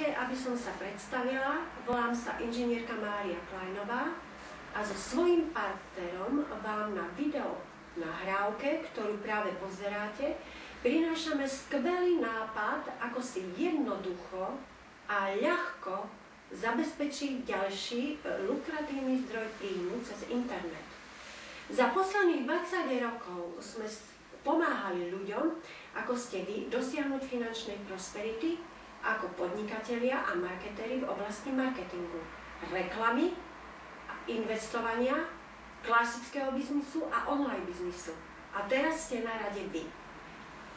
Dovoľte, aby som sa predstavila. Volám sa inžinierka Mária Kleinová a so svojím partnerom vám na video nahrávke, ktorú práve pozeráte, prinášame skvelý nápad, ako si jednoducho a ľahko zabezpečiť ďalší lukratívny zdroj príjmu cez internet. Za posledných 20 rokov sme pomáhali ľuďom, ako ste vy, dosiahnuť finančnej prosperity ako podnikatelia a marketéri v oblasti marketingu, reklamy, investovania, klasického biznisu a online biznisu. A teraz ste na rade vy.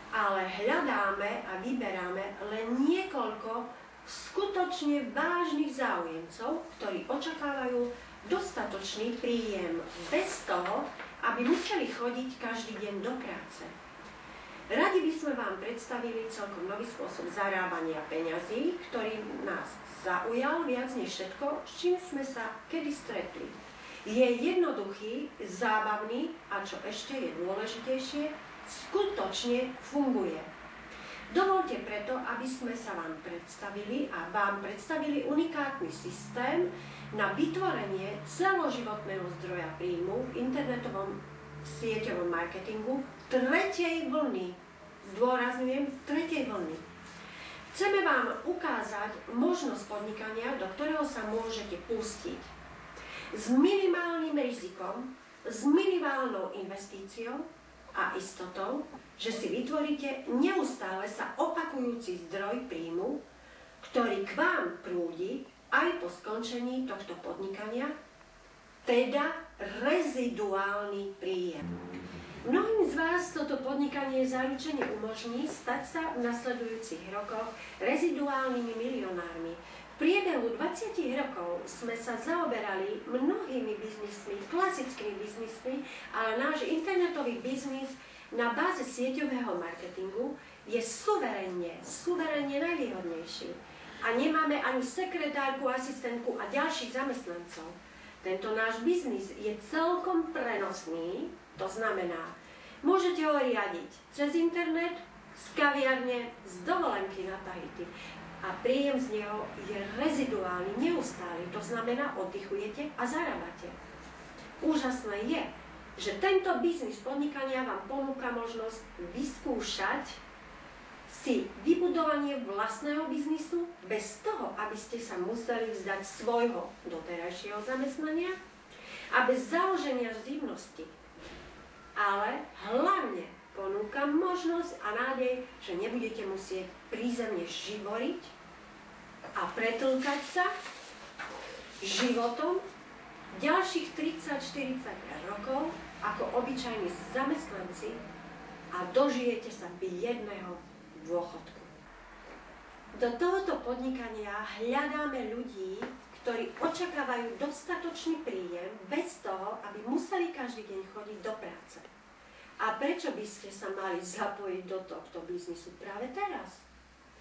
Ale hľadáme a vyberáme len niekoľko skutočne vážnych záujemcov, ktorí očakávajú dostatočný príjem bez toho, aby museli chodiť každý deň do práce. Radi by sme vám predstavili celkom nový spôsob zarábania peňazí, ktorý nás zaujal viac než všetko, s čím sme sa kedy stretli. Je jednoduchý, zábavný a čo ešte je dôležitejšie, skutočne funguje. Dovoľte preto, aby sme sa vám predstavili a vám predstavili unikátny systém na vytvorenie celoživotného zdroja príjmu v internetovom sieťovom marketingu tretej vlny. Zdôrazňujem, tretej vlny. Chceme vám ukázať možnosť podnikania, do ktorého sa môžete pustiť s minimálnym rizikom, s minimálnou investíciou a istotou, že si vytvoríte neustále sa opakujúci zdroj príjmu, ktorý k vám prúdi aj po skončení tohto podnikania, teda reziduálny príjem. Mnohým z vás toto podnikanie zaručene umožní stať sa v nasledujúcich rokoch reziduálnymi milionármi. V priebehu 20 rokov sme sa zaoberali mnohými biznismi, klasickými biznismi, ale náš internetový biznis na báze sieťového marketingu je suverénne najvýhodnejší. A nemáme ani sekretárku, asistentku a ďalších zamestnancov. Tento náš biznis je celkom prenosný, to znamená, môžete ho riadiť cez internet, z kaviarne, z dovolenky na Tahiti. A príjem z neho je reziduálny, neustály, to znamená, oddychujete a zarábate. Úžasné je, že tento biznis podnikania vám ponúka možnosť vyskúšať si vybudovanie vlastného biznisu bez toho, aby ste sa museli vzdať svojho doterajšieho zamestnania a bez založenia živnosti. Ale hlavne ponúka možnosť a nádej, že nebudete musieť prízemne živoriť a pretlkať sa životom ďalších 30-40 rokov ako obyčajní zamestnanci a dožijete sa biedného dôchodku. Do tohoto podnikania hľadáme ľudí, ktorí očakávajú dostatočný príjem bez toho, aby museli každý deň chodiť do práce. A prečo by ste sa mali zapojiť do tohto biznisu práve teraz?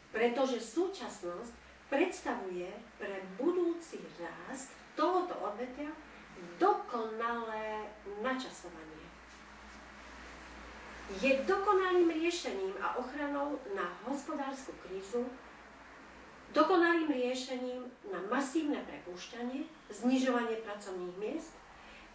Pretože súčasnosť predstavuje pre budúci rast tohoto odvetvia dokonalé načasovanie. Je dokonalým riešením a ochranou na hospodársku krízu, dokonalým riešením na masívne prepúšťanie, znižovanie pracovných miest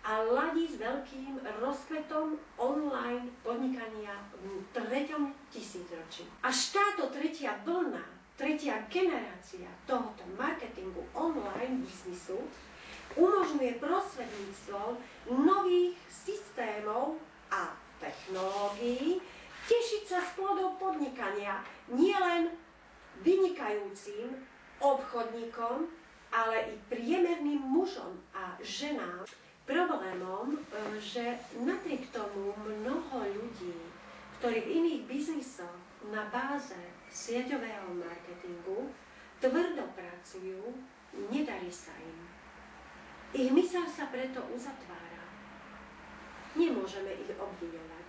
a ladí s veľkým rozkvetom online podnikania v 3. tisícročí. Až táto tretia vlna, tretia generácia tohoto marketingu online biznisu umožňuje prostredníctvom nových systémov a technológií tešiť sa z plodov podnikania nielen vynikajúcim obchodníkom, ale i priemerným mužom a ženám. Problémom, že napriek tomu mnoho ľudí, ktorí v iných biznisoch na báze sieťového marketingu tvrdo pracujú, nedarí sa im. Ich myseľ sa preto uzatvára. Nemôžeme ich obviňovať.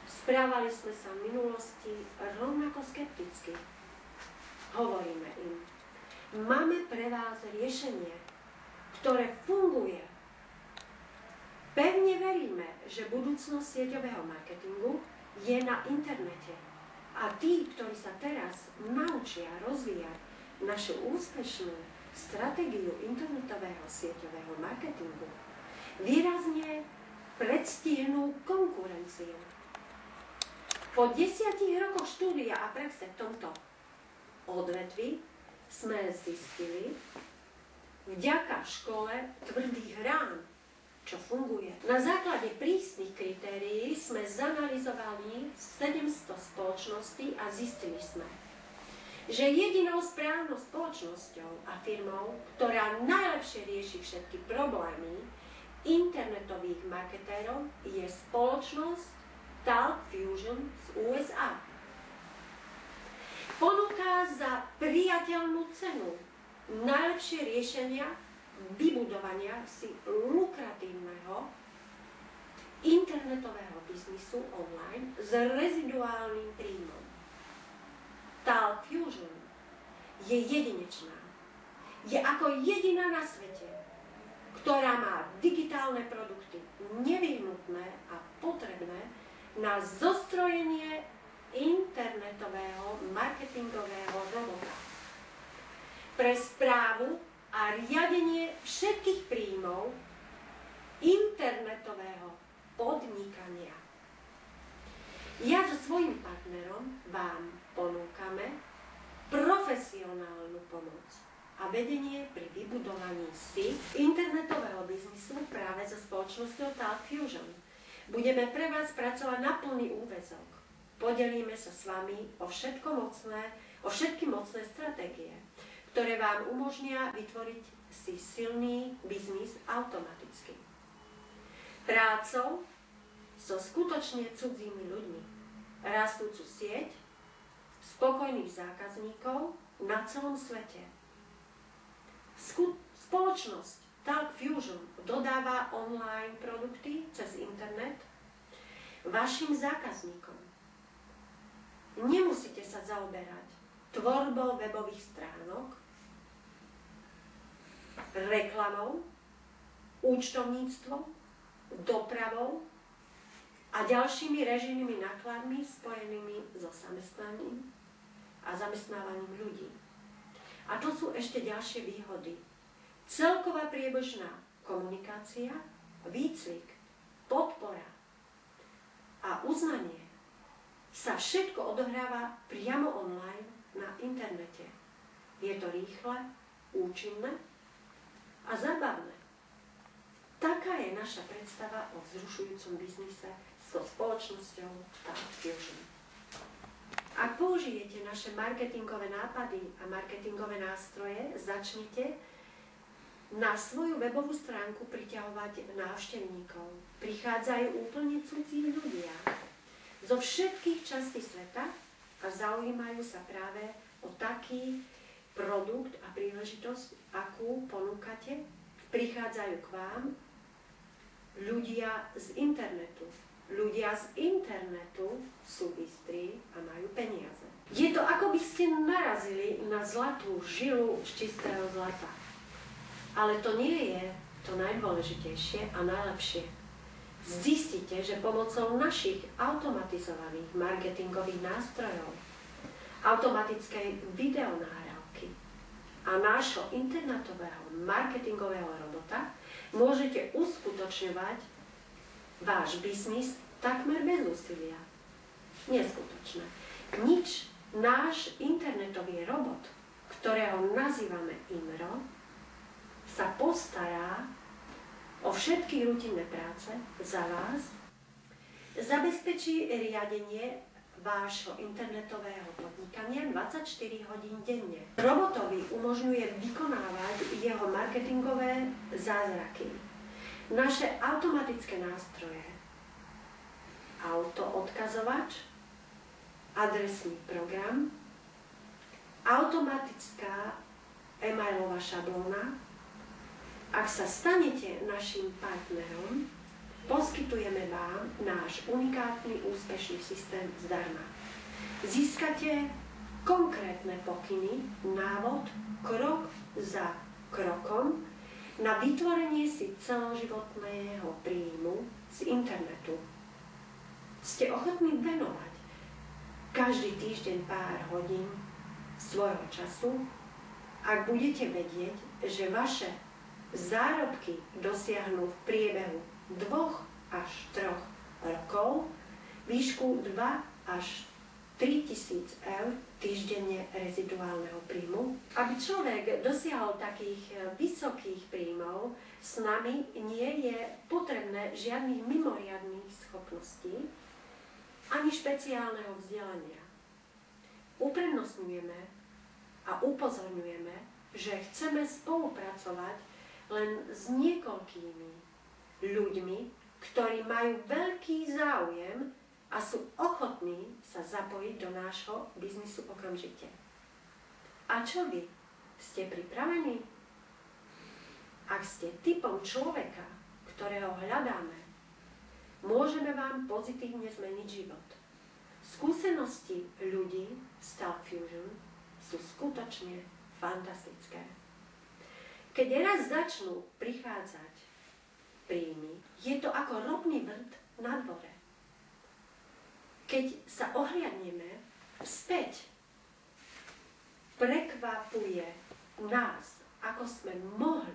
Správali sme sa v minulosti rovnako skepticky. Hovoríme im, máme pre vás riešenie, ktoré funguje. Pevne veríme, že budúcnosť sieťového marketingu je na internete. A tí, ktorí sa teraz naučia rozvíjať našu úspešnú stratégiu internetového sieťového marketingu výrazne predstihnú konkurenciu. Po 10 rokoch štúdia a praxe v tomto odvetví sme zistili, vďaka škole tvrdých rán, čo funguje. Na základe prísnych kritérií sme zanalizovali 700 spoločností a zistili sme, že jedinou správnou spoločnosťou a firmou, ktorá najlepšie rieši všetky problémy internetových marketérov, je spoločnosť Talk Fusion z USA. Ponúka za priateľnú cenu najlepšie riešenia vybudovania si lukratívneho internetového biznisu online s reziduálnym príjmom. Talk Fusion je jedinečná. Je ako jediná na svete, ktorá má digitálne produkty nevyhnutné a potrebné na zostrojenie internetového marketingového robota. Pre správu a riadenie všetkých príjmov internetového podnikania. Ja so svojím partnerom vám ponúkame profesionálnu pomoc a vedenie pri vybudovaní si internetového biznisu práve so spoločnosťou Talk Fusion. Budeme pre vás pracovať na plný úväzok. Podelíme sa s vami o všetky mocné stratégie, ktoré vám umožnia vytvoriť si silný biznis automaticky. Prácou so skutočne cudzími ľuďmi, rastúcu sieť spokojných zákazníkov na celom svete. Spoločnosť Talk Fusion dodáva online produkty cez internet vašim zákazníkom. Nemusíte sa zaoberať tvorbou webových stránok, reklamou, účtovníctvom, dopravou a ďalšími režijnými nákladmi spojenými so zamestnaním a zamestnávaním ľudí. A to sú ešte ďalšie výhody. Celková priebežná komunikácia, výcvik, podpora a uznanie sa všetko odohráva priamo online na internete. Je to rýchle, účinné a zábavné. Taká je naša predstava o vzrušujúcom biznise so spoločnosťou Talk Fusion. Ak použijete naše marketingové nápady a marketingové nástroje, začnite na svoju webovú stránku priťahovať návštevníkov. Prichádzajú úplne cudzí ľudia zo všetkých častí sveta a zaujímajú sa práve o taký produkt a príležitosť, akú ponúkate. Prichádzajú k vám ľudia z internetu. Ľudia z internetu sú bystrí a majú peniaze. Je to, ako by ste narazili na zlatú žilu z čistého zlata. Ale to nie je to najdôležitejšie a najlepšie. Zistíte, že pomocou našich automatizovaných marketingových nástrojov, automatickej videonahrávky a nášho internetového marketingového robota môžete uskutočňovať váš biznis takmer bez úsilia. Neskutočné. Nič náš internetový robot, ktorého nazývame IMRO, sa postará o všetky rutinné práce za vás, zabezpečí riadenie vášho internetového podnikania 24 hodín denne. Robotovi umožňuje vykonávať jeho marketingové zázraky. Naše automatické nástroje, autoodkazovač, adresný program, automatická e-mailová šablóna. Ak sa stanete našim partnerom, poskytujeme vám náš unikátny úspešný systém zdarma. Získate konkrétne pokyny, návod, krok za krokom na vytvorenie si celoživotného príjmu z internetu. Ste ochotní venovať každý týždeň pár hodín svojho času ak budete vedieť, že vaše zárobky dosiahnu v priebehu 2 až 3 rokov výšku 2 až 3 000 eur týždenne reziduálneho príjmu. Aby človek dosiahol takých vysokých príjmov, s nami nie je potrebné žiadnych mimoriadnych schopností ani špeciálneho vzdelania. Uprednostňujeme a upozorňujeme, že chceme spolupracovať len s niekoľkými ľuďmi, ktorí majú veľký záujem a sú ochotní sa zapojiť do nášho biznisu okamžite. A čo vy? Ste pripravení? Ak ste typom človeka, ktorého hľadáme, môžeme vám pozitívne zmeniť život. Skúsenosti ľudí v Stalk Fusion sú skutočne fantastické. Keď raz začnú prichádzať príjmy, je to ako ropný vrt na dvore. Keď sa ohliadneme späť, prekvapuje nás, ako sme mohli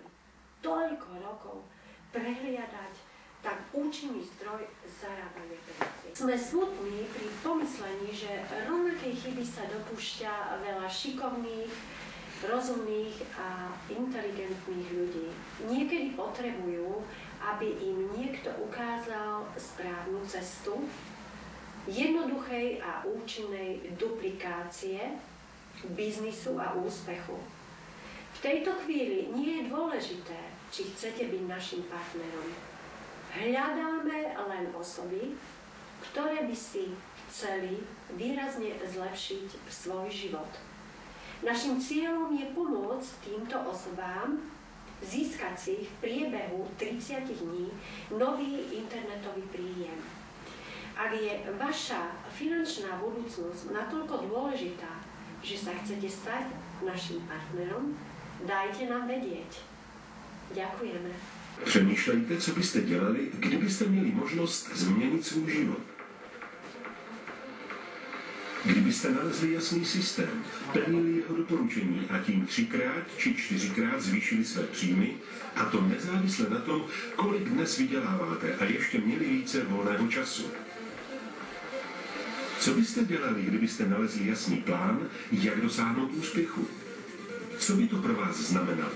toľko rokov prehliadať tak účinný zdroj zarábania peňazí. Sme smutní pri pomyslení, že rovnakej chyby sa dopúšťa veľa šikovných, rozumných a inteligentných ľudí. Niekedy potrebujú, aby im niekto ukázal správnu cestu jednoduchej a účinnej duplikácie biznisu a úspechu. V tejto chvíli nie je dôležité, či chcete byť našim partnerom. Hľadáme len osoby, ktoré by si chceli výrazne zlepšiť svoj život. Našim cieľom je pomôcť týmto osobám získať si v priebehu 30 dní nový internetový príjem. Ak je vaša finančná budúcnosť natoľko dôležitá, že sa chcete stať naším partnerom, dajte nám vedieť. Ďakujeme. Přemýšlejte, co byste dělali, kdybyste měli možnost změnit svůj život. Kdybyste nalezli jasný systém, plnili jeho doporučení a tím 3krát či 4krát zvýšili své příjmy, a to nezávisle na tom, kolik dnes vyděláváte a ještě měli více volného času. Co byste dělali, kdybyste nalezli jasný plán, jak dosáhnout úspěchu? Co by to pro vás znamenalo?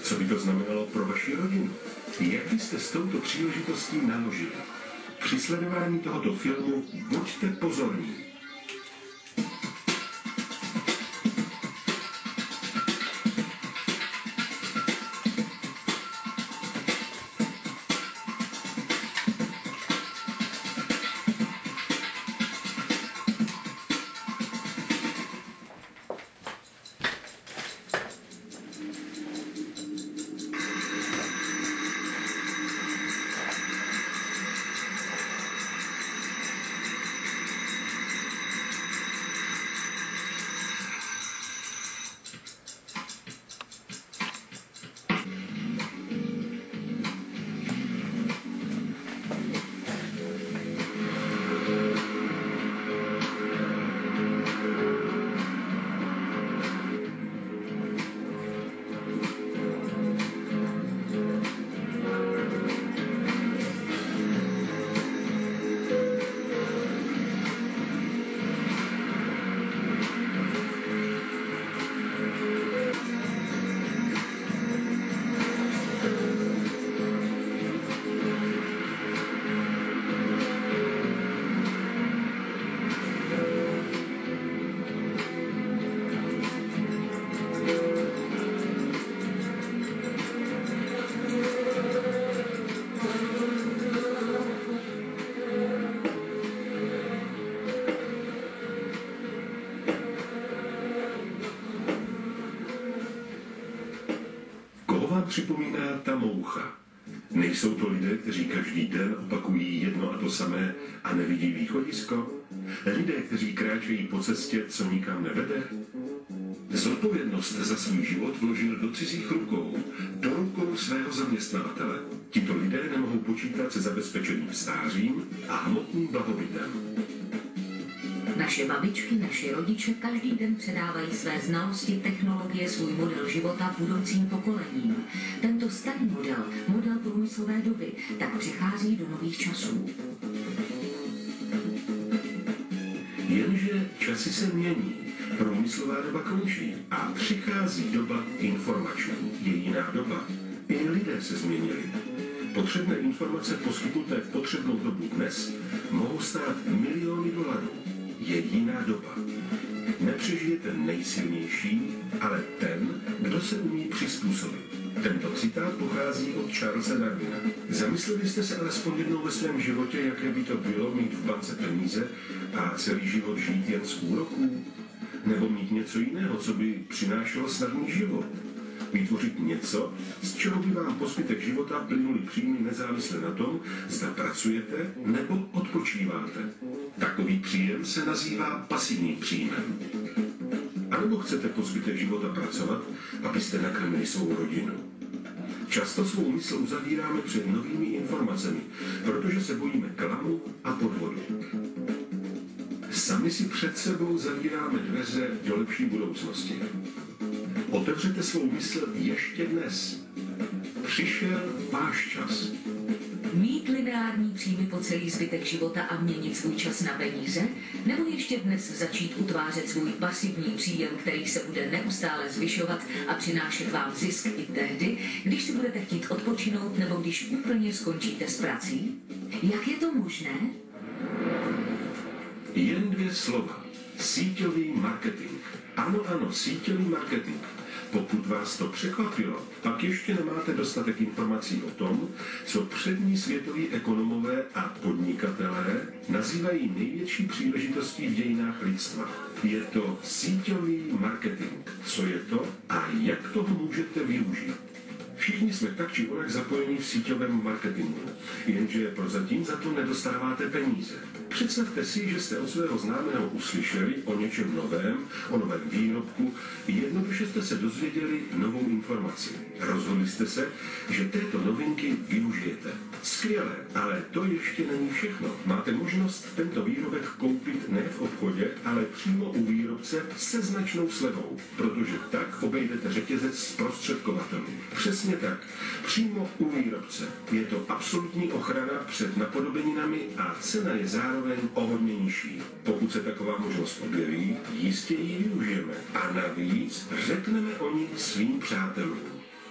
Co by to znamenalo pro vaši rodinu? Jak byste s touto příležitostí naložili? Při sledování tohoto filmu buďte pozorní. Připomíná ta moucha. Nejsou to lidé, kteří každý den opakují jedno a to samé a nevidí východisko? Lidé, kteří kráčejí po cestě, co nikam nevede? Zodpovědnost za svůj život vložil do cizích rukou, do rukou svého zaměstnavatele. Tito lidé nemohou počítat se zabezpečeným stářím a hmotným blahobytem. Naše babičky, naši rodiče každý den předávají své znalosti, technologie, svůj model života budoucím pokolením. Tento starý model průmyslové doby, tak přechází do nových časů. Jenže časy se mění, průmyslová doba končí a přichází doba informační. Je jiná doba. I lidé se změnili. Potřebné informace poskytnuté v potřebnou dobu dnes mohou stát miliony dolarů. Je jiná doba. Nepřežije ten nejsilnější, ale ten, kdo se umí přizpůsobit. Tento citát pochází od Charlesa Darwina. Zamysleli jste se alespoň jednou ve svém životě, jaké by to bylo mít v bance peníze a celý život žít jen z úroků? Nebo mít něco jiného, co by přinášelo snadný život? Vytvořit něco, z čeho by vám po zbytek života plynuly příjmy nezávisle na tom, zda pracujete nebo odpočíváte. Takový příjem se nazývá pasivním příjmem. A nebo chcete po zbytek života pracovat, abyste nakrmili svou rodinu. Často svou mysl uzavíráme před novými informacemi, protože se bojíme klamu a podvodu. Sami si před sebou zavíráme dveře do lepší budoucnosti. Otevřete svou mysl ještě dnes. Přišel váš čas. Mít lineární příjmy po celý zbytek života a měnit svůj čas na peníze? Nebo ještě dnes začít utvářet svůj pasivní příjem, který se bude neustále zvyšovat a přinášet vám zisk i tehdy, když si budete chtít odpočinout nebo když úplně skončíte s prací? Jak je to možné? Jen 2 slova. Síťový marketing. Ano, síťový marketing. Pokud vás to překvapilo, pak ještě nemáte dostatek informací o tom, co přední světoví ekonomové a podnikatelé nazývají největší příležitostí v dějinách lidstva. Je to síťový marketing. Co je to a jak toho můžete využít? Všichni jsme tak či onak zapojeni v síťovém marketingu, jenže prozatím za to nedostáváte peníze. Představte si, že jste od svého známého uslyšeli o něčem novém, o novém výrobku, jednoduše jste se dozvěděli novou informaci. Rozhodli jste se, že této novinky využijete. Skvělé, ale to ještě není všechno. Máte možnost tento výrobek koupit ne v obchodě, ale přímo u výrobce se značnou slevou, protože tak obejdete řetězec zprostředkovatelů. Přesně tak. Přímo u výrobce. Je to absolutní ochrana před napodobeninami a cena je zároveň o hodně nižší. Pokud se taková možnost objeví, jistě ji využijeme. A navíc řekneme o ní svým přátelům.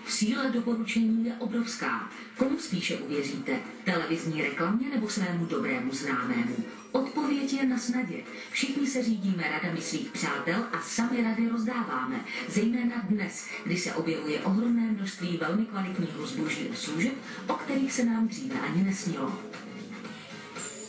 Síla doporučení je obrovská. Komu spíše uvěříte? Televizní reklamě nebo svému dobrému známému? Odpověď je na snadě. Všichni se řídíme radami svých přátel a sami rady rozdáváme. Zejména dnes, kdy se objevuje ohromné množství velmi kvalitního zboží a služeb, o kterých se nám dříve ani nesnilo.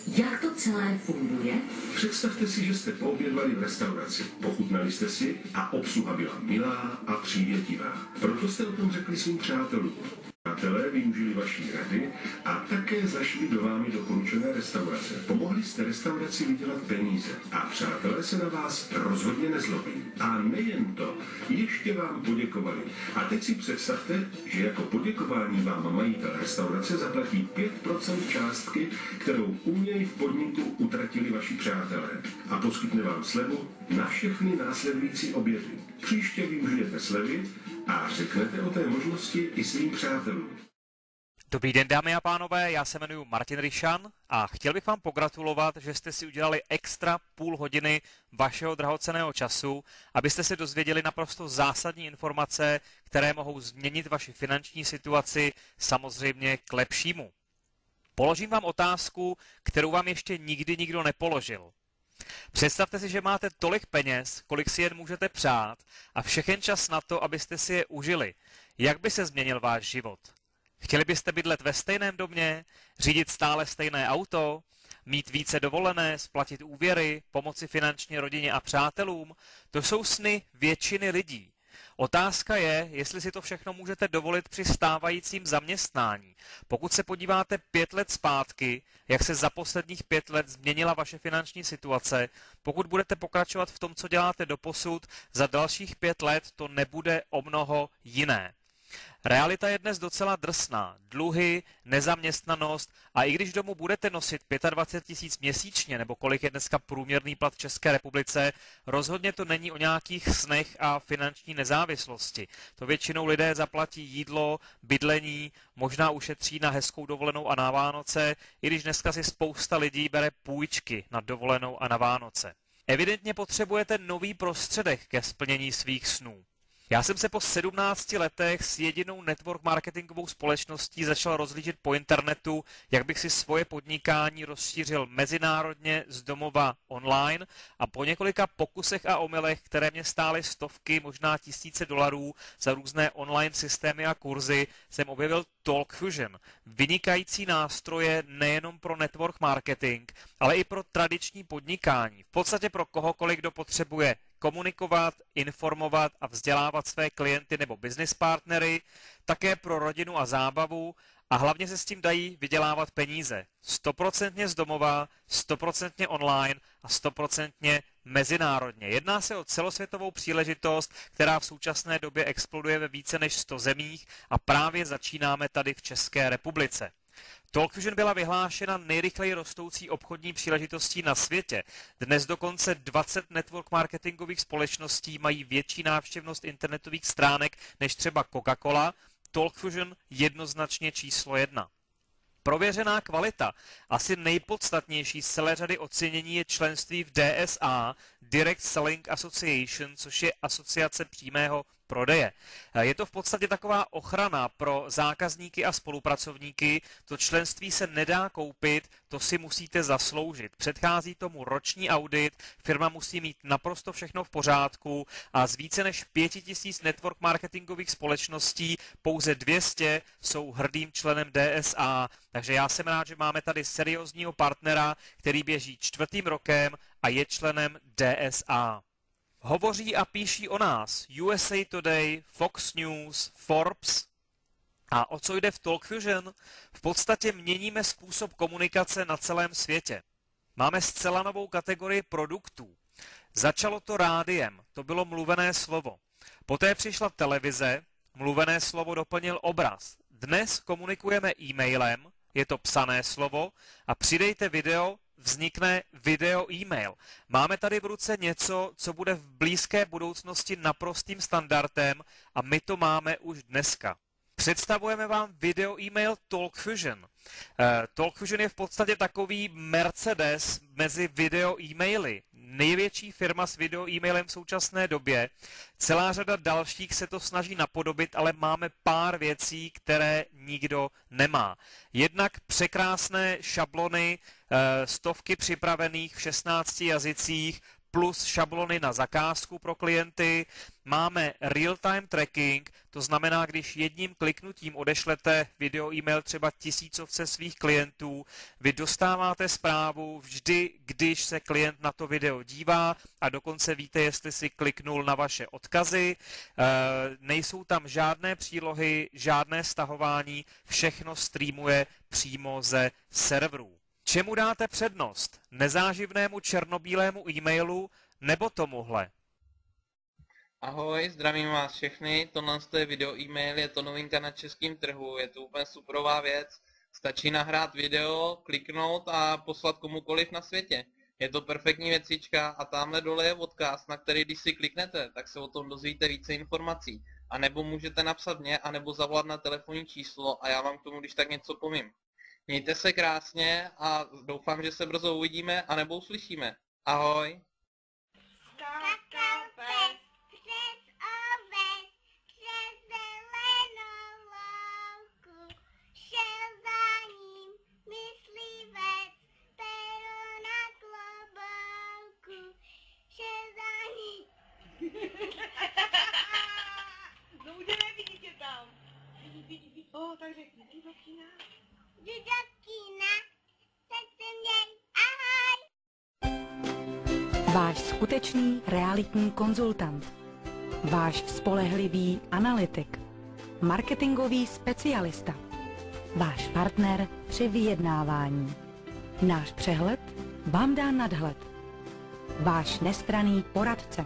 Jak to celé funguje? Představte si, že jste poobědvali v restauraci, pochutnali jste si a obsluha byla milá a přívětivá. Proto jste o tom řekli svým přátelům. Přátelé využili vaší rady a také zašli do vámi doporučené restaurace. Pomohli jste restauraci vydělat peníze a přátelé se na vás rozhodně nezlobí. A nejen to, ještě vám poděkovali. A teď si představte, že jako poděkování vám majitel restaurace zaplatí 5% částky, kterou u něj v podniku utratili vaši přátelé. A poskytne vám slevu na všechny následující obědy. Příště využijete slevy a řeknete o té možnosti i svým přátelům. Dobrý den, dámy a pánové, já se jmenuji Martin Ryšan a chtěl bych vám pogratulovat, že jste si udělali extra půl hodiny vašeho drahocenného času, abyste se dozvěděli naprosto zásadní informace, které mohou změnit vaši finanční situaci samozřejmě k lepšímu. Položím vám otázku, kterou vám ještě nikdy nikdo nepoložil. Představte si, že máte tolik peněz, kolik si jen můžete přát a všechen čas na to, abyste si je užili. Jak by se změnil váš život? Chtěli byste bydlet ve stejném domě, řídit stále stejné auto, mít více dovolené, splatit úvěry, pomoci finančně rodině a přátelům? To jsou sny většiny lidí. Otázka je, jestli si to všechno můžete dovolit při stávajícím zaměstnání. Pokud se podíváte 5 let zpátky, jak se za posledních 5 let změnila vaše finanční situace, pokud budete pokračovat v tom, co děláte doposud, za dalších 5 let to nebude o mnoho jiné. Realita je dnes docela drsná. Dluhy, nezaměstnanost a i když domů budete nosit 25 000 měsíčně, nebo kolik je dneska průměrný plat v České republice, rozhodně to není o nějakých snech a finanční nezávislosti. To většinou lidé zaplatí jídlo, bydlení, možná ušetří na hezkou dovolenou a na Vánoce, i když dneska si spousta lidí bere půjčky na dovolenou a na Vánoce. Evidentně potřebujete nový prostředek ke splnění svých snů. Já jsem se po 17 letech s jedinou network marketingovou společností začal rozlížet po internetu, jak bych si svoje podnikání rozšířil mezinárodně z domova online a po několika pokusech a omylech, které mě stály stovky, možná tisíce dolarů za různé online systémy a kurzy, jsem objevil TalkFusion. Vynikající nástroje nejenom pro network marketing, ale i pro tradiční podnikání. V podstatě pro kohokoliv, kdo potřebuje komunikovat, informovat a vzdělávat své klienty nebo business partnery, také pro rodinu a zábavu a hlavně se s tím dají vydělávat peníze. 100% z domova, 100% online a 100% mezinárodně. Jedná se o celosvětovou příležitost, která v současné době exploduje ve více než 100 zemích a právě začínáme tady v České republice. TalkFusion byla vyhlášena nejrychleji rostoucí obchodní příležitostí na světě. Dnes dokonce 20 network marketingových společností mají větší návštěvnost internetových stránek než třeba Coca-Cola. TalkFusion jednoznačně číslo 1. Prověřená kvalita. Asi nejpodstatnější z celé řady ocenění je členství v DSA, Direct Selling Association, což je asociace přímého prodeje. Je to v podstatě taková ochrana pro zákazníky a spolupracovníky. To členství se nedá koupit, to si musíte zasloužit. Předchází tomu roční audit, firma musí mít naprosto všechno v pořádku a z více než 5000 network marketingových společností pouze 200 jsou hrdým členem DSA. Takže já jsem rád, že máme tady seriózního partnera, který běží 4. rokem a je členem DSA. Hovoří a píší o nás USA Today, Fox News, Forbes. A o co jde v TalkFusion? V podstatě měníme způsob komunikace na celém světě. Máme zcela novou kategorii produktů. Začalo to rádiem, to bylo mluvené slovo. Poté přišla televize, mluvené slovo doplnil obraz. Dnes komunikujeme e-mailem, je to psané slovo a přidejte video, vznikne video e-mail. Máme tady v ruce něco, co bude v blízké budoucnosti naprostým standardem a my to máme už dneska. Představujeme vám video e-mail TalkFusion. TalkFusion je v podstatě takový Mercedes mezi video e-maily. Největší firma s video e-mailem v současné době. Celá řada dalších se to snaží napodobit, ale máme pár věcí, které nikdo nemá. Jednak překrásné šablony, stovky připravených v 16 jazycích, plus šablony na zakázku pro klienty. Máme real-time tracking, to znamená, když jedním kliknutím odešlete video e-mail třeba tisícovce svých klientů, vy dostáváte zprávu vždy, když se klient na to video dívá a dokonce víte, jestli si kliknul na vaše odkazy. Nejsou tam žádné přílohy, žádné stahování, všechno streamuje přímo ze serverů. Čemu dáte přednost? Nezáživnému černobílému e-mailu nebo tomuhle? Ahoj, zdravím vás všechny, tohle je video e-mail, je to novinka na českém trhu, je to úplně superová věc, stačí nahrát video, kliknout a poslat komukoliv na světě. Je to perfektní věcička a tamhle dole je odkaz, na který když si kliknete, tak se o tom dozvíte více informací. A nebo můžete napsat mě, anebo zavolat na telefonní číslo a já vám k tomu když tak něco povím. Mějte se krásně a doufám, že se brzo uvidíme anebo uslyšíme. Ahoj! Skakal pes přes oves, přes zelenou louku, šel za ním myslivec, pero na klobouku, šel za ním. No budeme vidět tě tam. Vidí. Tak řekni, jdi do kina. Jdu do kina, tak se měj, ahoj. Váš skutečný realitní konzultant. Váš spolehlivý analytik. Marketingový specialista. Váš partner při vyjednávání. Náš přehled vám dá nadhled. Váš nestranný poradce.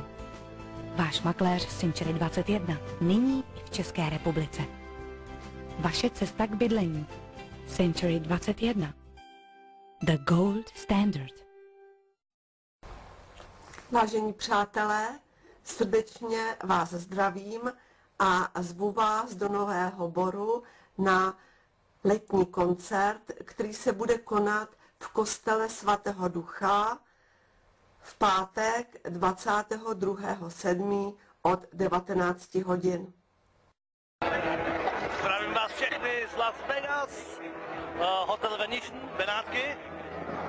Váš makléř Century 21. Nyní i v České republice. Vaše cesta k bydlení. Century 21. The Gold Standard. Vážení přátelé, srdečně vás zdravím a zvu vás do Nového Boru na letní koncert, který se bude konat v kostele svatého Ducha v pátek 22.7. od 19 hodin. Zdravím vás všechny z Las Vegas, Hotel Venetian, Benátky,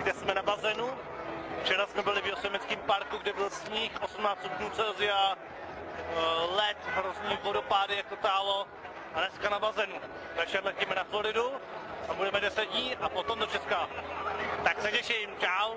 kde jsme na bazénu. Včera jsme byli v Yosemiteckém parku, kde byl sníh, 18 stupňů Celsia, led, hrozný vodopády, jak to tálo, a dneska na bazénu. Takže letíme na Floridu a budeme 10 dní a potom do Česka. Tak se těším, čau.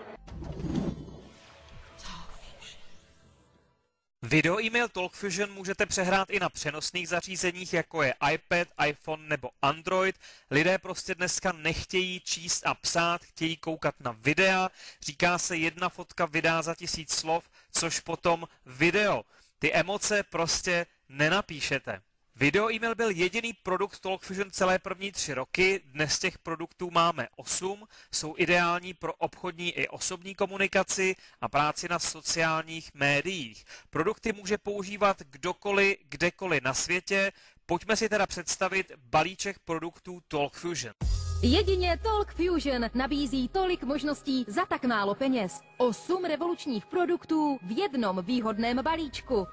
Video e-mail TalkFusion můžete přehrát i na přenosných zařízeních, jako je iPad, iPhone nebo Android. Lidé prostě dneska nechtějí číst a psát, chtějí koukat na videa. Říká se jedna fotka vydá za 1000 slov, což potom video. Ty emoce prostě nenapíšete. Video e-mail byl jediný produkt TalkFusion celé první 3 roky, dnes těch produktů máme 8, jsou ideální pro obchodní i osobní komunikaci a práci na sociálních médiích. Produkty může používat kdokoliv, kdekoliv na světě, pojďme si teda představit balíček produktů TalkFusion. Jedině TalkFusion nabízí tolik možností za tak málo peněz. 8 revolučních produktů v jednom výhodném balíčku.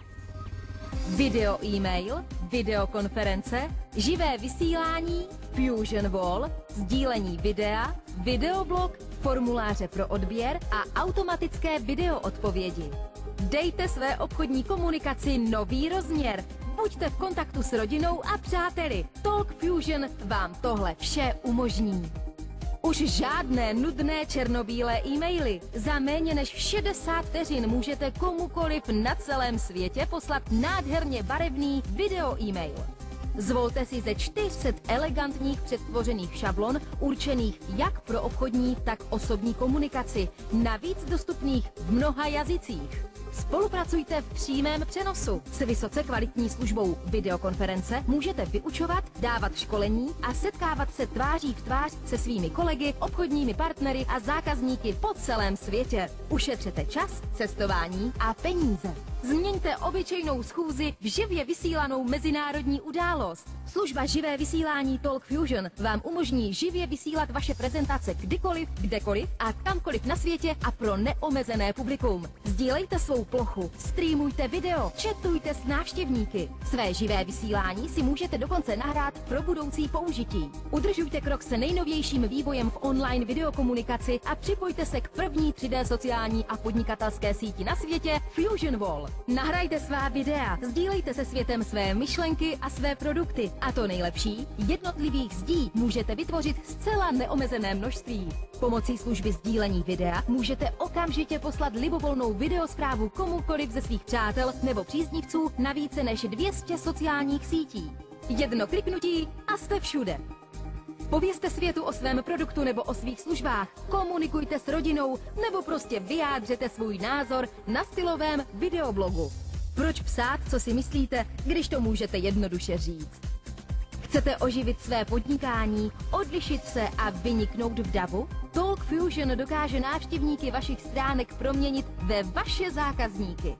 Video e-mail, videokonference, živé vysílání, Fusion Wall, sdílení videa, videoblog, formuláře pro odběr a automatické video odpovědi. Dejte své obchodní komunikaci nový rozměr. Buďte v kontaktu s rodinou a přáteli. TalkFusion vám tohle vše umožní. Už žádné nudné černobílé e-maily. Za méně než 60 vteřin můžete komukoliv na celém světě poslat nádherně barevný video e-mail. Zvolte si ze 400 elegantních předtvořených šablon určených jak pro obchodní, tak osobní komunikaci, navíc dostupných v mnoha jazycích. Spolupracujte v přímém přenosu. S vysoce kvalitní službou videokonference můžete vyučovat, dávat školení a setkávat se tváří v tvář se svými kolegy, obchodními partnery a zákazníky po celém světě. Ušetřete čas, cestování a peníze. Změňte obyčejnou schůzi v živě vysílanou mezinárodní událost. Služba živé vysílání TalkFusion vám umožní živě vysílat vaše prezentace kdykoliv, kdekoliv a kamkoliv na světě a pro neomezené publikum. Sdílejte svou plochu, streamujte video, chatujte s návštěvníky. Své živé vysílání si můžete dokonce nahrát pro budoucí použití. Udržujte krok se nejnovějším vývojem v online videokomunikaci a připojte se k první 3D sociální a podnikatelské síti na světě Fusion Wall. Nahrajte svá videa, sdílejte se světem své myšlenky a své produkty. A to nejlepší, jednotlivých zdí můžete vytvořit zcela neomezené množství. Pomocí služby sdílení videa můžete okamžitě poslat libovolnou videosprávu komukoliv ze svých přátel nebo příznivců na více než 200 sociálních sítí. Jedno kliknutí a jste všude. Povězte světu o svém produktu nebo o svých službách, komunikujte s rodinou nebo prostě vyjádřete svůj názor na stylovém videoblogu. Proč psát, co si myslíte, když to můžete jednoduše říct? Chcete oživit své podnikání, odlišit se a vyniknout v davu? TalkFusion dokáže návštěvníky vašich stránek proměnit ve vaše zákazníky.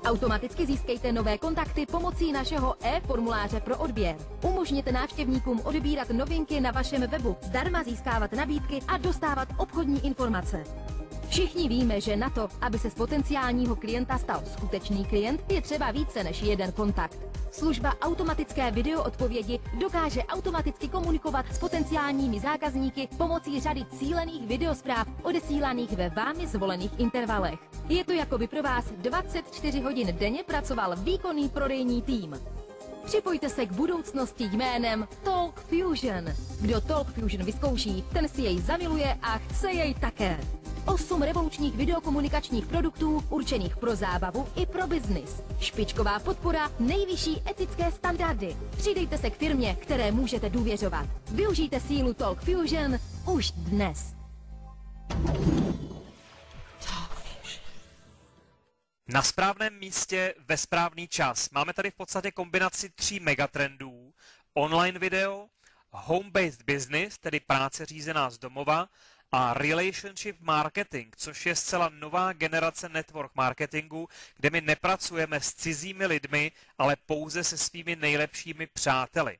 Automaticky získejte nové kontakty pomocí našeho e-formuláře pro odběr. Umožněte návštěvníkům odebírat novinky na vašem webu, zdarma získávat nabídky a dostávat obchodní informace. Všichni víme, že na to, aby se z potenciálního klienta stal skutečný klient, je třeba více než jeden kontakt. Služba automatické videoodpovědi dokáže automaticky komunikovat s potenciálními zákazníky pomocí řady cílených videospráv odesílaných ve vámi zvolených intervalech. Je to, jako by pro vás 24 hodin denně pracoval výkonný prodejní tým. Připojte se k budoucnosti jménem TalkFusion. Kdo TalkFusion vyzkouší, ten si jej zamiluje a chce jej také. 8 revolučních videokomunikačních produktů určených pro zábavu i pro biznis. Špičková podpora, nejvyšší etické standardy. Přidejte se k firmě, které můžete důvěřovat. Využijte sílu TalkFusion už dnes. Na správném místě ve správný čas. Máme tady v podstatě kombinaci 3 megatrendů. Online video, home-based business, tedy práce řízená z domova, a relationship marketing, což je zcela nová generace network marketingu, kde my nepracujeme s cizími lidmi, ale pouze se svými nejlepšími přáteli.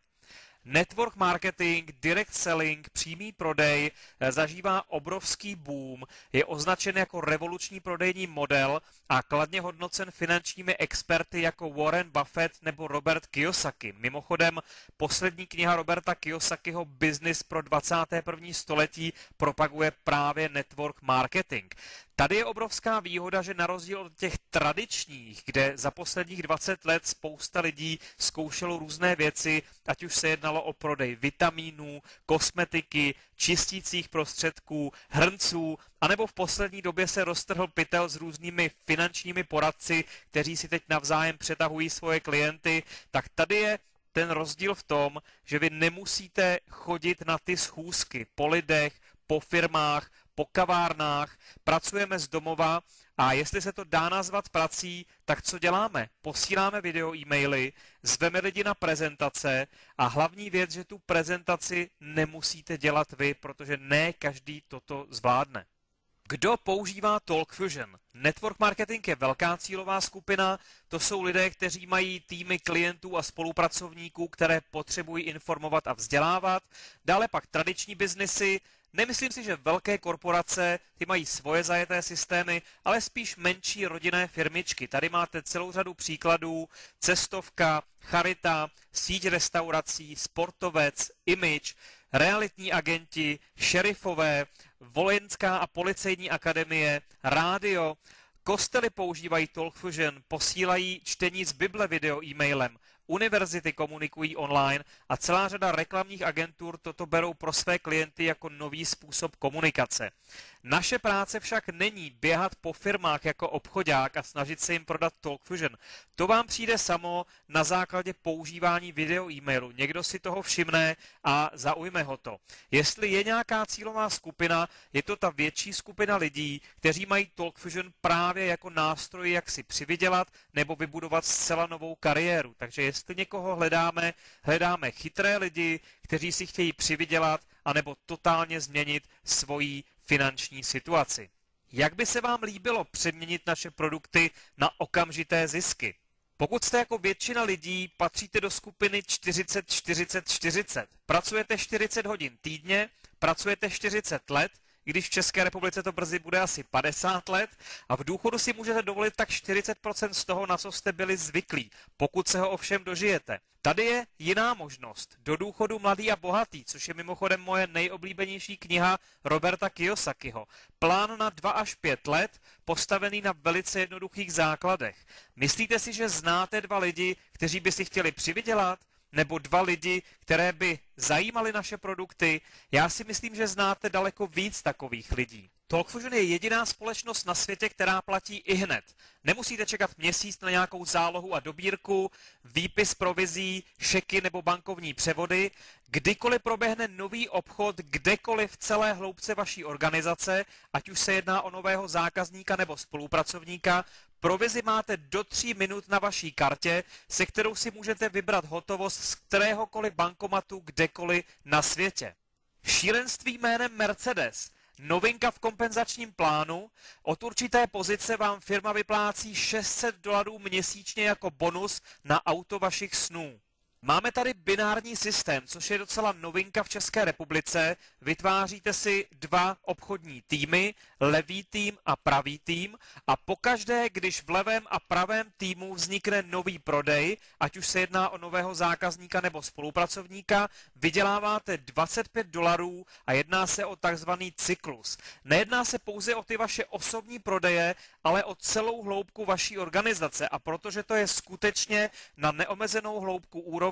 Network marketing, direct selling, přímý prodej zažívá obrovský boom, je označen jako revoluční prodejní model a kladně hodnocen finančními experty jako Warren Buffett nebo Robert Kiyosaki. Mimochodem, poslední kniha Roberta Kiyosakiho Business pro 21. století propaguje právě network marketing. Tady je obrovská výhoda, že na rozdíl od těch tradičních, kde za posledních 20 let spousta lidí zkoušelo různé věci, ať už se jednalo o prodej vitamínů, kosmetiky, čistících prostředků, hrnců, anebo v poslední době se roztrhl pytel s různými finančními poradci, kteří si teď navzájem přetahují svoje klienty, tak tady je ten rozdíl v tom, že vy nemusíte chodit na ty schůzky po lidech, po firmách, po kavárnách, pracujeme z domova a jestli se to dá nazvat prací, tak co děláme? Posíláme video e-maily, zveme lidi na prezentace a hlavní věc, že tu prezentaci nemusíte dělat vy, protože ne každý toto zvládne. Kdo používá TalkFusion? Network marketing je velká cílová skupina, to jsou lidé, kteří mají týmy klientů a spolupracovníků, které potřebují informovat a vzdělávat. Dále pak tradiční biznesy. Nemyslím si, že velké korporace, ty mají svoje zajeté systémy, ale spíš menší rodinné firmičky. Tady máte celou řadu příkladů, cestovka, charita, síť restaurací, sportovec, image, realitní agenti, šerifové, vojenská a policejní akademie, rádio, kostely používají TalkFusion, posílají čtení z Bible video e-mailem, univerzity komunikují online a celá řada reklamních agentur toto berou pro své klienty jako nový způsob komunikace. Naše práce však není běhat po firmách jako obchodák a snažit se jim prodat TalkFusion. To vám přijde samo na základě používání video e-mailu. Někdo si toho všimne a zaujme ho to. Jestli je nějaká cílová skupina, je to ta větší skupina lidí, kteří mají TalkFusion právě jako nástroj, jak si přivydělat nebo vybudovat zcela novou kariéru. Takže jestli někoho hledáme chytré lidi, kteří si chtějí přivydělat anebo totálně změnit svoji finanční situaci. Jak by se vám líbilo přeměnit naše produkty na okamžité zisky? Pokud jste jako většina lidí, patříte do skupiny 40-40-40. Pracujete 40 hodin týdně, pracujete 40 let, když v České republice to brzy bude asi 50 let a v důchodu si můžete dovolit tak 40% z toho, na co jste byli zvyklí, pokud se ho ovšem dožijete. Tady je jiná možnost. Do důchodu mladý a bohatý, což je mimochodem moje nejoblíbenější kniha Roberta Kiyosakiho. Plán na 2 až 5 let, postavený na velice jednoduchých základech. Myslíte si, že znáte 2 lidi, kteří by si chtěli přivydělat? Nebo 2 lidi, které by zajímaly naše produkty? Já si myslím, že znáte daleko víc takových lidí. TalkFusion je jediná společnost na světě, která platí ihned. Nemusíte čekat měsíc na nějakou zálohu a dobírku, výpis provizí, šeky nebo bankovní převody. Kdykoliv proběhne nový obchod, kdekoliv v celé hloubce vaší organizace, ať už se jedná o nového zákazníka nebo spolupracovníka, provizi máte do 3 minut na vaší kartě, se kterou si můžete vybrat hotovost z kteréhokoliv bankomatu kdekoliv na světě. Šílenství jménem Mercedes. Novinka v kompenzačním plánu. Od určité pozice vám firma vyplácí $600 měsíčně jako bonus na auto vašich snů. Máme tady binární systém, což je docela novinka v České republice. Vytváříte si 2 obchodní týmy, levý tým a pravý tým a pokaždé, když v levém a pravém týmu vznikne nový prodej, ať už se jedná o nového zákazníka nebo spolupracovníka, vyděláváte $25 a jedná se o takzvaný cyklus. Nejedná se pouze o ty vaše osobní prodeje, ale o celou hloubku vaší organizace a protože to je skutečně na neomezenou hloubku úrovní,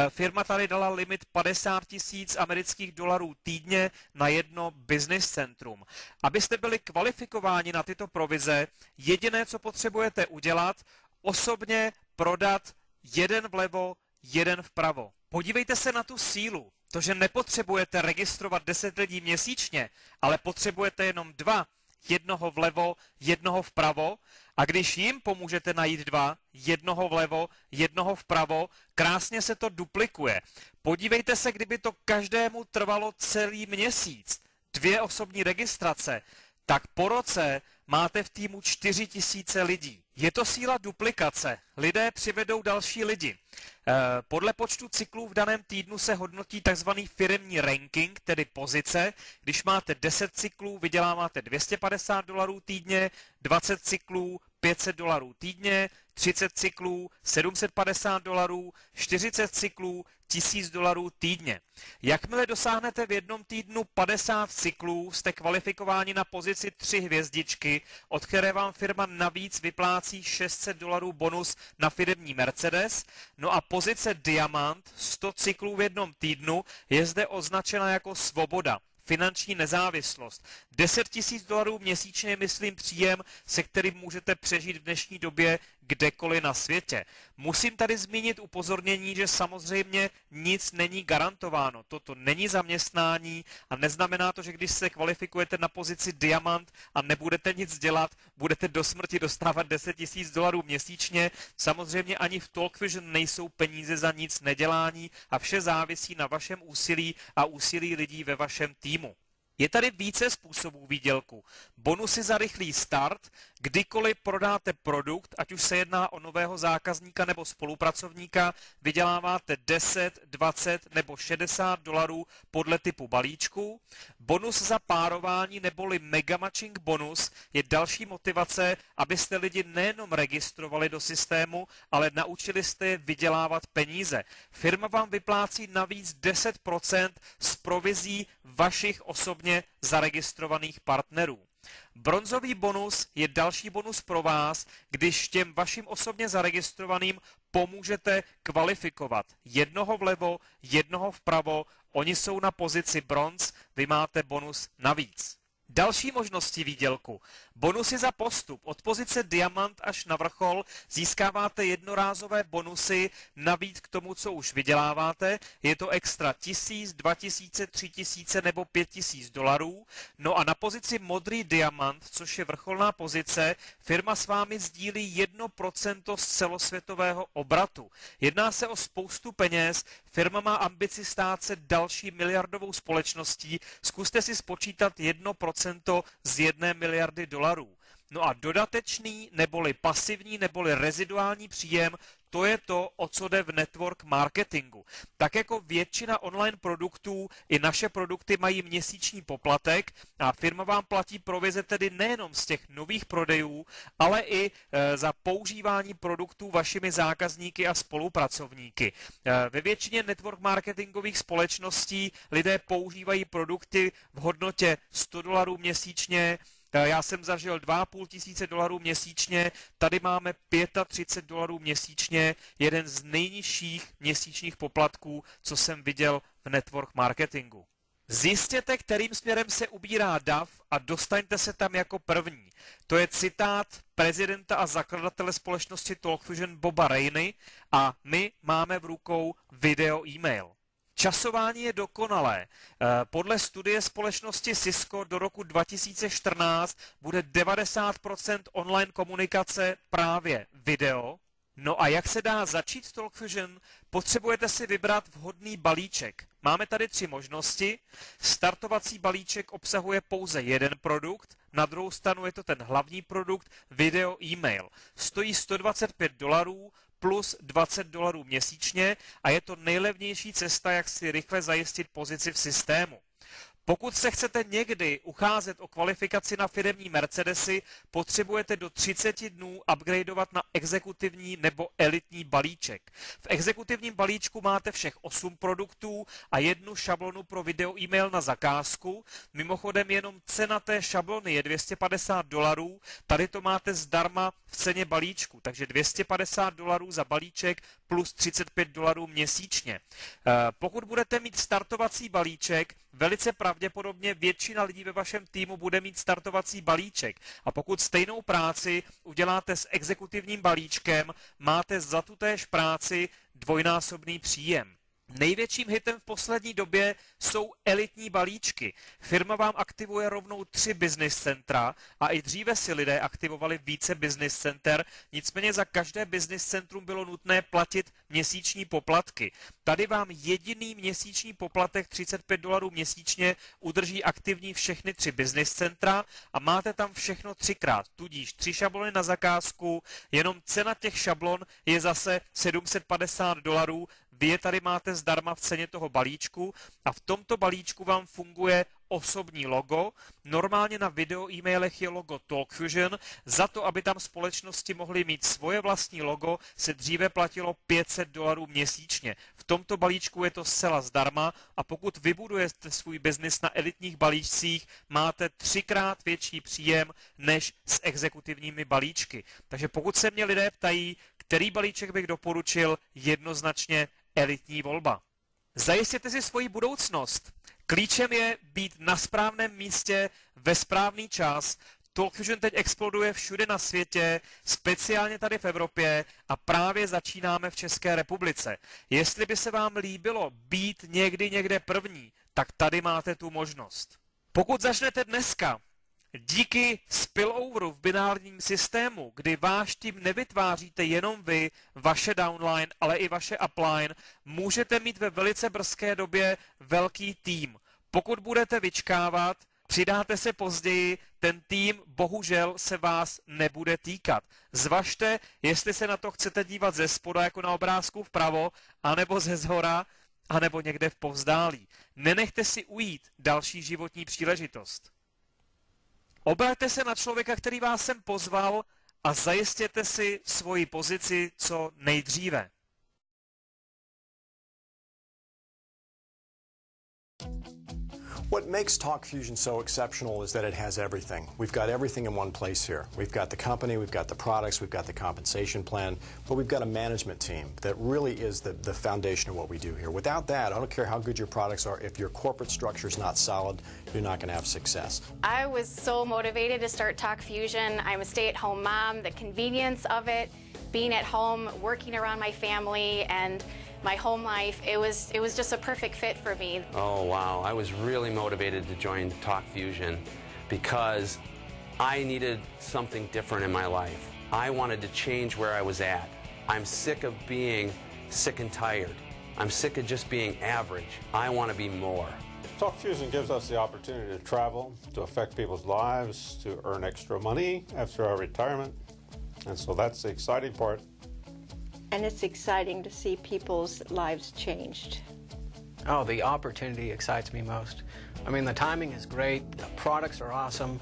firma tady dala limit $50,000 týdně na jedno business centrum. Abyste byli kvalifikováni na tyto provize, jediné, co potřebujete udělat, osobně prodat 1 vlevo, 1 vpravo. Podívejte se na tu sílu. To, že nepotřebujete registrovat 10 lidí měsíčně, ale potřebujete jenom 2, 1 vlevo, 1 vpravo A když jim pomůžete najít dva, jednoho vlevo, jednoho vpravo, krásně se to duplikuje. Podívejte se, kdyby to každému trvalo celý měsíc, 2 osobní registrace, tak po roce máte v týmu 4 000 lidí. Je to síla duplikace. Lidé přivedou další lidi. Podle počtu cyklů v daném týdnu se hodnotí tzv. Firemní ranking, tedy pozice. Když máte 10 cyklů, vyděláváte $250 týdně, 20 cyklů $500 týdně, 30 cyklů $750, 40 cyklů $1000 týdně. Jakmile dosáhnete v jednom týdnu 50 cyklů, jste kvalifikováni na pozici 3 hvězdičky, od které vám firma navíc vyplácí $600 bonus na firemní Mercedes. No a pozice Diamant, 100 cyklů v jednom týdnu, je zde označena jako svoboda. Finanční nezávislost. $10 000 měsíčně je, myslím, příjem, se kterým můžete přežít v dnešní době kdekoliv na světě. Musím tady zmínit upozornění, že samozřejmě nic není garantováno. Toto není zaměstnání a neznamená to, že když se kvalifikujete na pozici Diamant a nebudete nic dělat, budete do smrti dostávat $10 000 měsíčně. Samozřejmě ani v TalkVision nejsou peníze za nic nedělání a vše závisí na vašem úsilí a úsilí lidí ve vašem týmu. Je tady více způsobů výdělku. Bonusy za rychlý start, kdykoliv prodáte produkt, ať už se jedná o nového zákazníka nebo spolupracovníka, vyděláváte 10, 20 nebo $60 podle typu balíčku. Bonus za párování neboli mega matching bonus je další motivace, abyste lidi nejenom registrovali do systému, ale naučili jste je vydělávat peníze. Firma vám vyplácí navíc 10% z provizí vašich osobně zaregistrovaných partnerů. Bronzový bonus je další bonus pro vás, když těm vašim osobně zaregistrovaným pomůžete kvalifikovat. Jednoho vlevo, jednoho vpravo, oni jsou na pozici bronz, vy máte bonus navíc. Další možnosti výdělku. Bonusy za postup. Od pozice Diamant až na vrchol získáváte jednorázové bonusy navíc k tomu, co už vyděláváte. Je to extra 1000, 2000, 3000 nebo $5000. No a na pozici modrý Diamant, což je vrcholná pozice, firma s vámi sdílí 1% z celosvětového obratu. Jedná se o spoustu peněz, firma má ambici stát se další miliardovou společností. Zkuste si spočítat 1% z 1 miliardy dolarů. No a dodatečný, neboli pasivní, neboli reziduální příjem, to je to, o co jde v network marketingu. Tak jako většina online produktů, i naše produkty mají měsíční poplatek a firma vám platí provize tedy nejenom z těch nových prodejů, ale i za používání produktů vašimi zákazníky a spolupracovníky. Ve většině network marketingových společností lidé používají produkty v hodnotě $100 měsíčně. Já jsem zažil $2500 měsíčně, tady máme $35 měsíčně, jeden z nejnižších měsíčních poplatků, co jsem viděl v network marketingu. Zjistěte, kterým směrem se ubírá DAF a dostaňte se tam jako první. To je citát prezidenta a zakladatele společnosti TalkVision Boba Rainey a my máme v rukou video e-mail. Časování je dokonalé. Podle studie společnosti Cisco do roku 2014 bude 90% online komunikace právě video. No a jak se dá začít s TalkVision? Potřebujete si vybrat vhodný balíček. Máme tady 3 možnosti. Startovací balíček obsahuje pouze jeden produkt, na druhou stranu je to ten hlavní produkt, video e-mail. Stojí $125 plus $20 měsíčně a je to nejlevnější cesta, jak si rychle zajistit pozici v systému. Pokud se chcete někdy ucházet o kvalifikaci na firemní Mercedesy, potřebujete do 30 dnů upgradeovat na exekutivní nebo elitní balíček. V exekutivním balíčku máte všech 8 produktů a jednu šablonu pro video e-mail na zakázku. Mimochodem jenom cena té šablony je $250, tady to máte zdarma v ceně balíčku, takže $250 za balíček plus $35 měsíčně. Pokud budete mít startovací balíček, velice pravděpodobně většina lidí ve vašem týmu bude mít startovací balíček. A pokud stejnou práci uděláte s exekutivním balíčkem, máte za tutéž práci dvojnásobný příjem. Největším hitem v poslední době jsou elitní balíčky. Firma vám aktivuje rovnou 3 business centra a i dříve si lidé aktivovali více business center, nicméně za každé business centrum bylo nutné platit měsíční poplatky. Tady vám jediný měsíční poplatek $35 měsíčně udrží aktivní všechny 3 business centra a máte tam všechno 3krát, tudíž 3 šablony na zakázku, jenom cena těch šablon je zase $750, vy je tady máte zdarma v ceně toho balíčku a v tomto balíčku vám funguje osobní logo. Normálně na video e-mailech je logo TalkFusion. Za to, aby tam společnosti mohly mít svoje vlastní logo, se dříve platilo $500 měsíčně. V tomto balíčku je to zcela zdarma a pokud vybudujete svůj biznis na elitních balíčcích, máte 3krát větší příjem než s exekutivními balíčky. Takže pokud se mě lidé ptají, který balíček bych doporučil, jednoznačně elitní volba. Zajistěte si svoji budoucnost. Klíčem je být na správném místě ve správný čas. TalkFusion teď exploduje všude na světě, speciálně tady v Evropě a právě začínáme v České republice. Jestli by se vám líbilo být někde první, tak tady máte tu možnost. Pokud začnete dneska, díky spilloveru v binárním systému, kdy váš tým nevytváříte jenom vy, vaše downline, ale i vaše upline, můžete mít ve velice brzké době velký tým. Pokud budete vyčkávat, přidáte se později, ten tým bohužel se vás nebude týkat. Zvažte, jestli se na to chcete dívat ze spoda jako na obrázku vpravo, anebo ze zhora, anebo někde v povzdálí. Nenechte si ujít další životní příležitost. Obraťte se na člověka, který vás sem pozval a zajistěte si svoji pozici co nejdříve. What makes TalkFusion so exceptional is that it has everything. We've got everything in one place here. We've got the company, we've got the products, we've got the compensation plan, but we've got a management team that really is the foundation of what we do here. Without that, I don't care how good your products are, if your corporate structure is not solid, you're not going to have success. I was so motivated to start TalkFusion. I'm a stay-at-home mom. The convenience of it, being at home, working around my family, and my home life, it was just a perfect fit for me. Oh wow, I was really motivated to join TalkFusion because I needed something different in my life. I wanted to change where I was at. I'm sick of being sick and tired. I'm sick of just being average. I want to be more. TalkFusion gives us the opportunity to travel, to affect people's lives, to earn extra money after our retirement. And so that's the exciting part. And it's exciting to see people's lives changed. Oh, the opportunity excites me most. I mean, the timing is great, the products are awesome.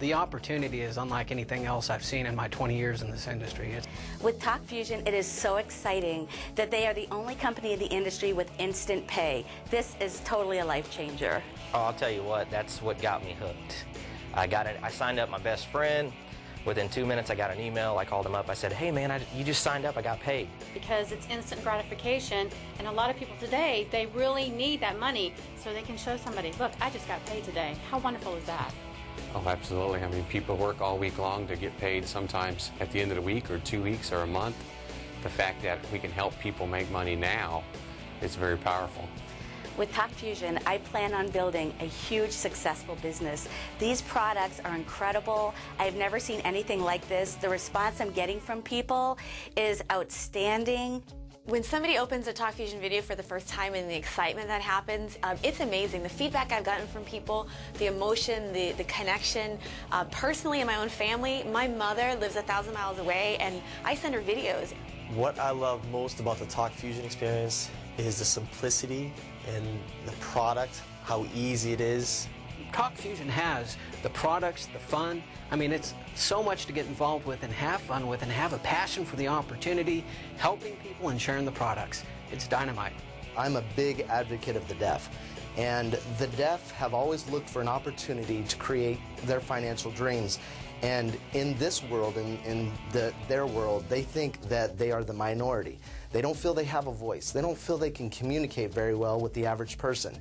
The opportunity is unlike anything else I've seen in my 20 years in this industry. With TalkFusion, it is so exciting that they are the only company in the industry with instant pay. This is totally a life changer. Oh, I'll tell you what, that's what got me hooked. I signed up my best friend. Within 2 minutes, I got an email. I called him up. I said, hey, man, you just signed up. I got paid. Because it's instant gratification, and a lot of people today, they really need that money so they can show somebody, look, I just got paid today. How wonderful is that? Oh, absolutely. I mean, people work all week long to get paid sometimes at the end of the week or 2 weeks or a month. The fact that we can help people make money now is very powerful. With TalkFusion, I plan on building a huge successful business. These products are incredible. I've never seen anything like this. The response I'm getting from people is outstanding. When somebody opens a TalkFusion video for the first time and the excitement that happens, it's amazing. The feedback I've gotten from people, the emotion, the connection. Personally, in my own family, my mother lives 1,000 miles away, and I send her videos. What I love most about the TalkFusion experience is the simplicity and the product, how easy it is. TalkFusion has the products, the fun. I mean, it's so much to get involved with and have fun with and have a passion for the opportunity, helping people and sharing the products. It's dynamite. I'm a big advocate of the deaf, and the deaf have always looked for an opportunity to create their financial dreams. And in this world, in their world, they think that they are the minority. They don't feel they have a voice. They don't feel they can communicate very well with the average person.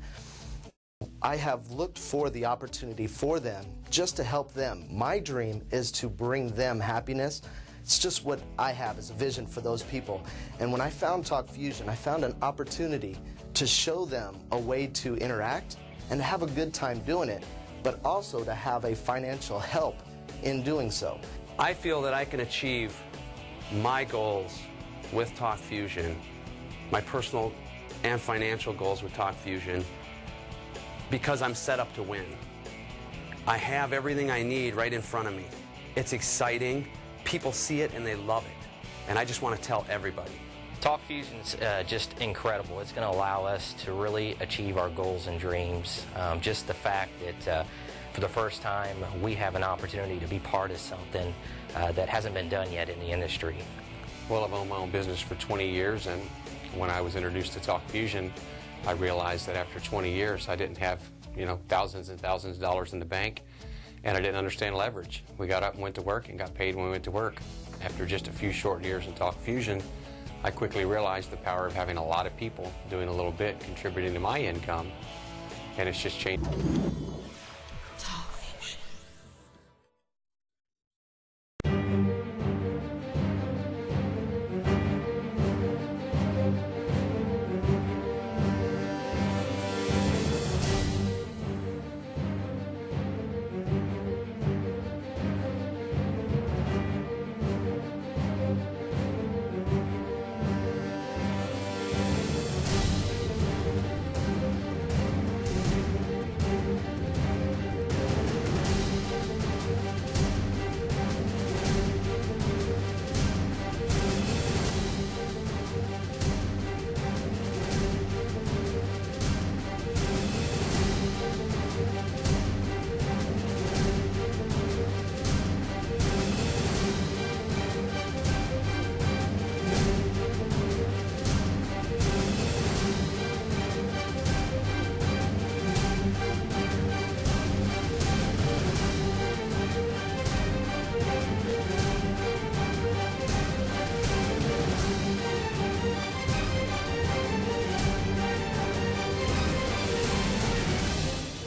I have looked for the opportunity for them just to help them. My dream is to bring them happiness, It's just what I have as a vision for those people. And when I found Talk Fusion, I found an opportunity to show them a way to interact and to have a good time doing it, but also to have a financial help in doing so. I feel that I can achieve my goals with Talk Fusion, my personal and financial goals with Talk Fusion, because I'm set up to win. I have everything I need right in front of me. It's exciting, people see it and they love it, and I just want to tell everybody. Talk Fusion's just incredible. It's going to allow us to really achieve our goals and dreams. Just the fact that for the first time we have an opportunity to be part of something that hasn't been done yet in the industry. Well, I've owned my own business for 20 years, and when I was introduced to Talk Fusion, I realized that after 20 years I didn't have, thousands and thousands of dollars in the bank, and I didn't understand leverage. We got up and went to work and got paid when we went to work. After just a few short years in Talk Fusion, I quickly realized the power of having a lot of people doing a little bit, contributing to my income, and it's just changed.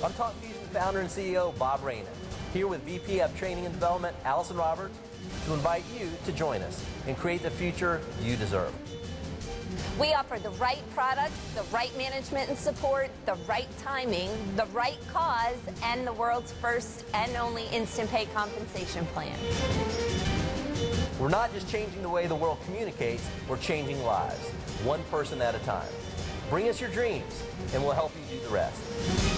I'm Talk Fusion founder and CEO Bob Reyna, here with VP of Training and Development Allison Roberts, to invite you to join us and create the future you deserve. We offer the right products, the right management and support, the right timing, the right cause, and the world's first and only instant pay compensation plan. We're not just changing the way the world communicates, we're changing lives, one person at a time. Bring us your dreams, and we'll help you do the rest.